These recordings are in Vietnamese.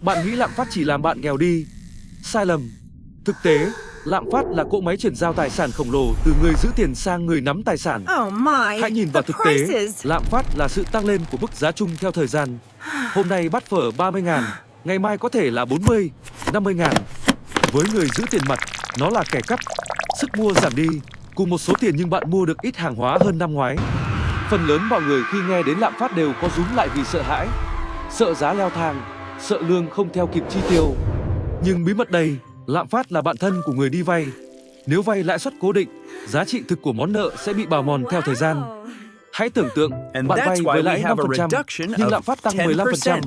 Bạn nghĩ lạm phát chỉ làm bạn nghèo đi? Sai lầm. Thực tế, lạm phát là cỗ máy chuyển giao tài sản khổng lồ từ người giữ tiền sang người nắm tài sản. Hãy nhìn vào thực tế, lạm phát là sự tăng lên của mức giá chung theo thời gian. Hôm nay bát phở 30.000, ngày mai có thể là 40, 50.000. Với người giữ tiền mặt, nó là kẻ cắp. Sức mua giảm đi, cùng một số tiền nhưng bạn mua được ít hàng hóa hơn năm ngoái. Phần lớn mọi người khi nghe đến lạm phát đều có rúm lại vì sợ hãi. Sợ giá leo thang, sợ lương không theo kịp chi tiêu. Nhưng bí mật đây, lạm phát là bạn thân của người đi vay. Nếu vay lãi suất cố định, giá trị thực của món nợ sẽ bị bào mòn theo thời gian. Hãy tưởng tượng, bạn vay với lãi 5%, nhưng lạm phát tăng 15%.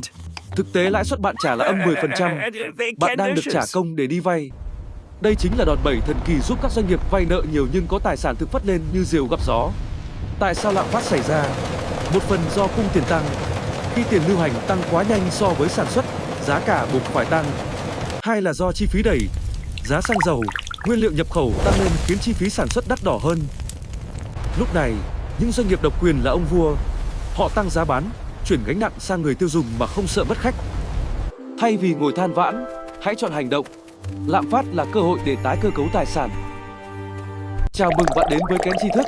Thực tế lãi suất bạn trả là âm 10%. Bạn đang được trả công để đi vay. Đây chính là đòn bẩy thần kỳ giúp các doanh nghiệp vay nợ nhiều nhưng có tài sản thực phất lên như diều gặp gió. Tại sao lạm phát xảy ra? Một phần do cung tiền tăng. Khi tiền lưu hành tăng quá nhanh so với sản xuất, giá cả buộc phải tăng. Hai là do chi phí đẩy. Giá xăng dầu, nguyên liệu nhập khẩu tăng lên khiến chi phí sản xuất đắt đỏ hơn. Lúc này, những doanh nghiệp độc quyền là ông vua. Họ tăng giá bán, chuyển gánh nặng sang người tiêu dùng mà không sợ mất khách. Thay vì ngồi than vãn, hãy chọn hành động. Lạm phát là cơ hội để tái cơ cấu tài sản. Chào mừng bạn đến với Kén Tri Thức.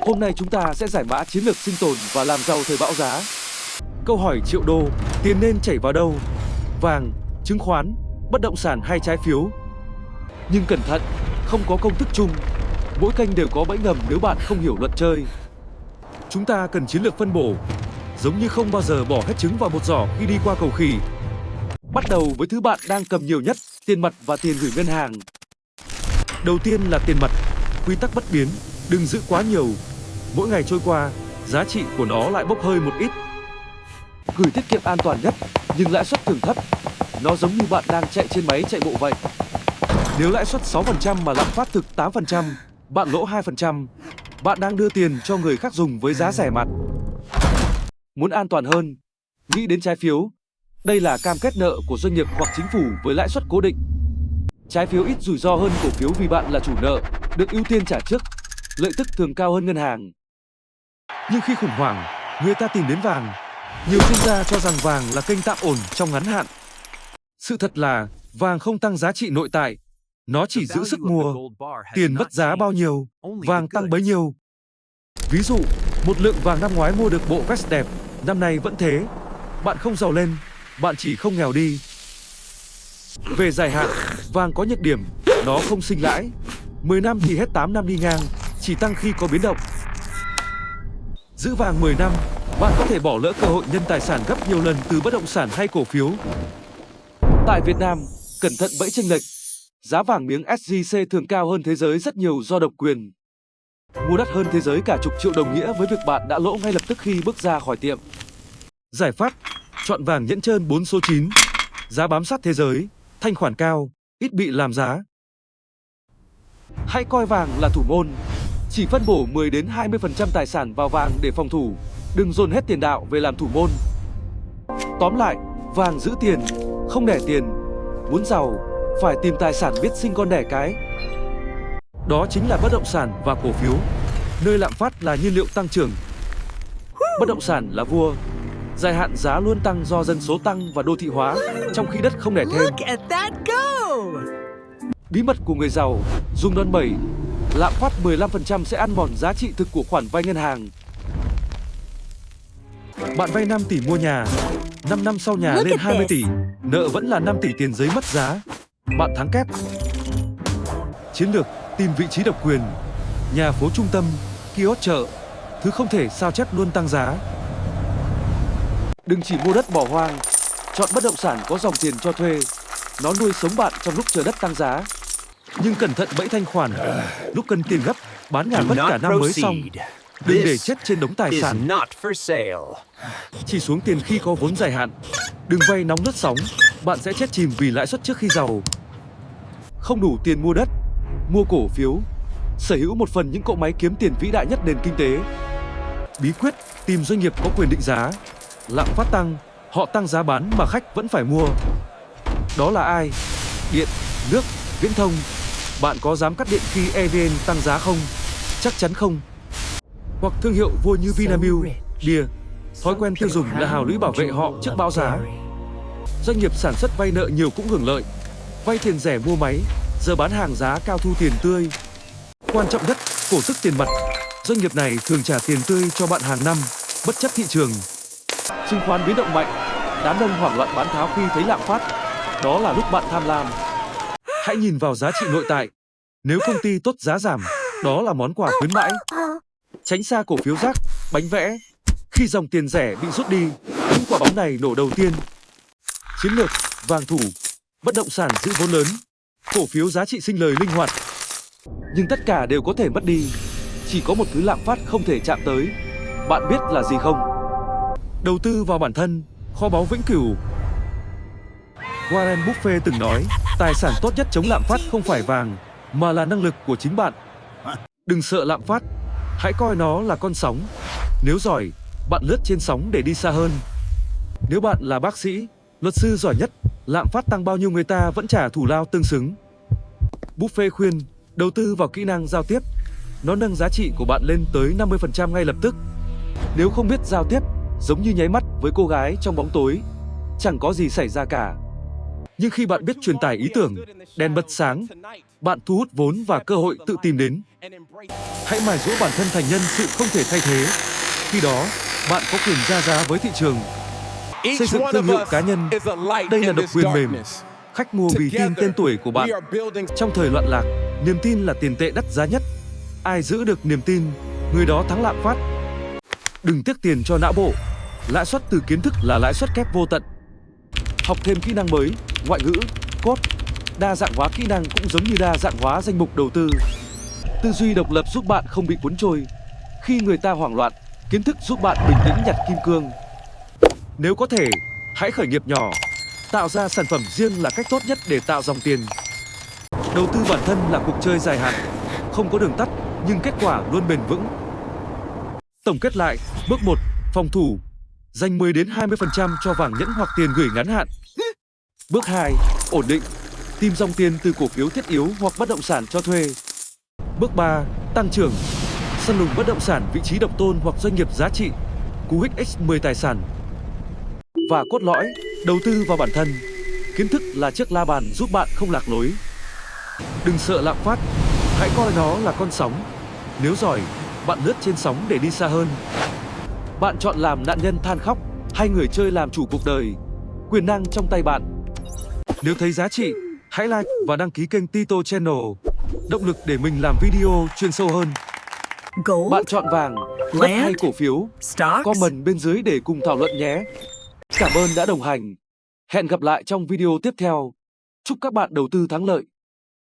Hôm nay chúng ta sẽ giải mã chiến lược sinh tồn và làm giàu thời bão giá. Câu hỏi triệu đô, tiền nên chảy vào đâu? Vàng, chứng khoán, bất động sản hay trái phiếu? Nhưng cẩn thận, không có công thức chung. Mỗi kênh đều có bẫy ngầm nếu bạn không hiểu luật chơi. Chúng ta cần chiến lược phân bổ, giống như không bao giờ bỏ hết trứng vào một giỏ khi đi qua cầu khỉ. Bắt đầu với thứ bạn đang cầm nhiều nhất, tiền mặt và tiền gửi ngân hàng. Đầu tiên là tiền mặt, quy tắc bất biến, đừng giữ quá nhiều. Mỗi ngày trôi qua, giá trị của nó lại bốc hơi một ít. Gửi tiết kiệm an toàn nhất, nhưng lãi suất thường thấp. Nó giống như bạn đang chạy trên máy chạy bộ vậy. Nếu lãi suất 6% mà lạm phát thực 8%, bạn lỗ 2%. Bạn đang đưa tiền cho người khác dùng với giá rẻ mạt. Muốn an toàn hơn, nghĩ đến trái phiếu. Đây là cam kết nợ của doanh nghiệp hoặc chính phủ với lãi suất cố định. Trái phiếu ít rủi ro hơn cổ phiếu vì bạn là chủ nợ, được ưu tiên trả trước. Lợi tức thường cao hơn ngân hàng. Nhưng khi khủng hoảng, người ta tìm đến vàng. Nhiều chuyên gia cho rằng vàng là kênh tạm ổn trong ngắn hạn. Sự thật là vàng không tăng giá trị nội tại. Nó chỉ giữ sức mua. Tiền mất giá bao nhiêu, vàng tăng bấy nhiêu. Ví dụ, một lượng vàng năm ngoái mua được bộ vest đẹp, năm nay vẫn thế. Bạn không giàu lên, bạn chỉ không nghèo đi. Về dài hạn, vàng có nhược điểm, nó không sinh lãi. 10 năm thì hết 8 năm đi ngang, chỉ tăng khi có biến động. Giữ vàng 10 năm, bạn có thể bỏ lỡ cơ hội nhân tài sản gấp nhiều lần từ bất động sản hay cổ phiếu. Tại Việt Nam, cẩn thận bẫy chênh lệch. Giá vàng miếng SJC thường cao hơn thế giới rất nhiều do độc quyền. Mua đắt hơn thế giới cả chục triệu đồng nghĩa với việc bạn đã lỗ ngay lập tức khi bước ra khỏi tiệm. Giải pháp, chọn vàng nhẫn trơn 4 số 9. Giá bám sát thế giới, thanh khoản cao, ít bị làm giá. Hãy coi vàng là thủ môn. Chỉ phân bổ 10 đến 20% tài sản vào vàng để phòng thủ. Đừng dồn hết tiền đạo về làm thủ môn. Tóm lại, vàng giữ tiền, không đẻ tiền. Muốn giàu, phải tìm tài sản biết sinh con đẻ cái. Đó chính là bất động sản và cổ phiếu, nơi lạm phát là nhiên liệu tăng trưởng. Bất động sản là vua. Dài hạn giá luôn tăng do dân số tăng và đô thị hóa, trong khi đất không đẻ thêm. Bí mật của người giàu, dùng đòn bẩy. Lạm phát 15% sẽ ăn mòn giá trị thực của khoản vay ngân hàng. Bạn vay 5 tỷ mua nhà, 5 năm sau nhà lên 20 tỷ, nợ vẫn là 5 tỷ tiền giấy mất giá. Bạn thắng kép. Chiến lược, tìm vị trí độc quyền. Nhà phố trung tâm, kiosk chợ, thứ không thể sao chép luôn tăng giá. Đừng chỉ mua đất bỏ hoang, chọn bất động sản có dòng tiền cho thuê. Nó nuôi sống bạn trong lúc chờ đất tăng giá. Nhưng cẩn thận bẫy thanh khoản. Lúc cần tiền gấp, bán nhà mất cả năm mới xong. Đừng để chết trên đống tài sản. Chỉ xuống tiền khi có vốn dài hạn. Đừng vay nóng lướt sóng, bạn sẽ chết chìm vì lãi suất trước khi giàu. Không đủ tiền mua đất, mua cổ phiếu. Sở hữu một phần những cỗ máy kiếm tiền vĩ đại nhất nền kinh tế. Bí quyết, tìm doanh nghiệp có quyền định giá. Lạm phát tăng, họ tăng giá bán mà khách vẫn phải mua. Đó là ai? Điện, nước, viễn thông. Bạn có dám cắt điện khi EVN tăng giá không? Chắc chắn không. Hoặc thương hiệu vua như Vinamilk, bia. Thói quen tiêu dùng là hào lũy bảo vệ họ trước bão giá. Doanh nghiệp sản xuất vay nợ nhiều cũng hưởng lợi. Vay tiền rẻ mua máy, giờ bán hàng giá cao thu tiền tươi. Quan trọng nhất, cổ tức tiền mặt. Doanh nghiệp này thường trả tiền tươi cho bạn hàng năm, bất chấp thị trường. Chứng khoán biến động mạnh, đám đông hoảng loạn bán tháo khi thấy lạm phát. Đó là lúc bạn tham lam. Hãy nhìn vào giá trị nội tại. Nếu công ty tốt giá giảm, đó là món quà khuyến mãi. Tránh xa cổ phiếu rác, bánh vẽ. Khi dòng tiền rẻ bị rút đi, những quả bóng này nổ đầu tiên. Chiến lược, vàng thủ, bất động sản giữ vốn lớn, cổ phiếu giá trị sinh lời linh hoạt. Nhưng tất cả đều có thể mất đi. Chỉ có một thứ lạm phát không thể chạm tới. Bạn biết là gì không? Đầu tư vào bản thân, kho báu vĩnh cửu. Warren Buffett từng nói, tài sản tốt nhất chống lạm phát không phải vàng, mà là năng lực của chính bạn. Đừng sợ lạm phát, hãy coi nó là con sóng. Nếu giỏi, bạn lướt trên sóng để đi xa hơn. Nếu bạn là bác sĩ, luật sư giỏi nhất, lạm phát tăng bao nhiêu người ta vẫn trả thù lao tương xứng. Buffett khuyên, đầu tư vào kỹ năng giao tiếp. Nó nâng giá trị của bạn lên tới 50% ngay lập tức. Nếu không biết giao tiếp, giống như nháy mắt với cô gái trong bóng tối, chẳng có gì xảy ra cả. Nhưng khi bạn biết truyền tải ý tưởng, đèn bật sáng, bạn thu hút vốn và cơ hội tự tìm đến. Hãy mài giũa bản thân thành nhân sự không thể thay thế. Khi đó, bạn có quyền ra giá với thị trường. Xây dựng thương hiệu cá nhân. Đây là độc quyền mềm. Khách mua vì tin tên tuổi của bạn. Trong thời loạn lạc, niềm tin là tiền tệ đắt giá nhất. Ai giữ được niềm tin, người đó thắng lạm phát. Đừng tiếc tiền cho não bộ. Lãi suất từ kiến thức là lãi suất kép vô tận. Học thêm kỹ năng mới, ngoại ngữ, code. Đa dạng hóa kỹ năng cũng giống như đa dạng hóa danh mục đầu tư. Tư duy độc lập giúp bạn không bị cuốn trôi. Khi người ta hoảng loạn, kiến thức giúp bạn bình tĩnh nhặt kim cương. Nếu có thể, hãy khởi nghiệp nhỏ. Tạo ra sản phẩm riêng là cách tốt nhất để tạo dòng tiền. Đầu tư bản thân là cuộc chơi dài hạn. Không có đường tắt, nhưng kết quả luôn bền vững. Tổng kết lại, bước 1, phòng thủ. Dành 10 đến 20% cho vàng nhẫn hoặc tiền gửi ngắn hạn. Bước 2, ổn định. Tìm dòng tiền từ cổ phiếu thiết yếu hoặc bất động sản cho thuê. Bước 3, tăng trưởng. Săn lùng bất động sản vị trí độc tôn hoặc doanh nghiệp giá trị. Cú hích X10 tài sản. Và cốt lõi, đầu tư vào bản thân. Kiến thức là chiếc la bàn giúp bạn không lạc lối. Đừng sợ lạm phát, hãy coi nó là con sóng. Nếu giỏi, bạn lướt trên sóng để đi xa hơn. Bạn chọn làm nạn nhân than khóc hay người chơi làm chủ cuộc đời? Quyền năng trong tay bạn. Nếu thấy giá trị, hãy like và đăng ký kênh Tito Channel. Động lực để mình làm video chuyên sâu hơn. Bạn chọn vàng, đất hay cổ phiếu? Comment bên dưới để cùng thảo luận nhé. Cảm ơn đã đồng hành. Hẹn gặp lại trong video tiếp theo. Chúc các bạn đầu tư thắng lợi.